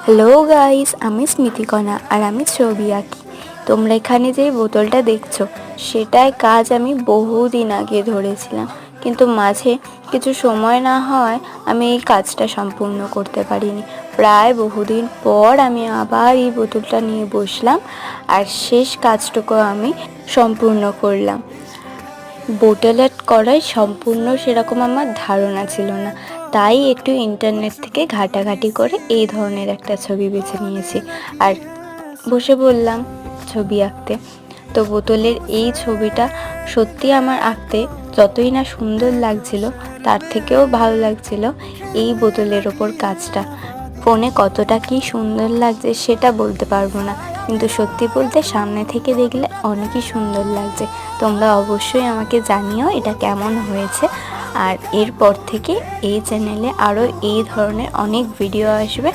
Hello guys, আমি স্মৃতিকণা আর আমি ছবি আঁকি। তোমরা এখানে যে বোতলটা দেখছো সেটাই কাজ আমি বহুদিন আগে ধরেছিলাম, কিন্তু মাঝে কিছু সময় না হওয়ায় আমি এই কাজটা সম্পূর্ণ করতে পারিনি। প্রায় বহুদিন পর আমি আবার এই বোতলটা নিয়ে বসলাম আর শেষ কাজটুকু আমি সম্পূর্ণ করলাম। বোতল আর্ট করাই সম্পূর্ণ সেরকম আমার ধারণা ছিল না, তাই একটু ইন্টারনেট থেকে ঘাটাঘাটি করে এই ধরনের একটা ছবি বেছে নিয়েছি আর বসে বললাম ছবি আঁকতে। তো বোতলের এই ছবিটা সত্যি আমার আঁকতে যতই না সুন্দর লাগছিল, তার থেকেও ভালো লাগছিল এই বোতলের ওপর কাজটা। ফোনে কতটা কি সুন্দর লাগছে সেটা বলতে পারবো না, কিন্তু সত্যি বলতে সামনে থেকে দেখলে অনেকই সুন্দর লাগছে। তোমরা অবশ্যই আমাকে জানিও এটা কেমন হয়েছে। আর এরপর থেকে এই চ্যানেলে আরও এই ধরনের অনেক ভিডিও আসবে।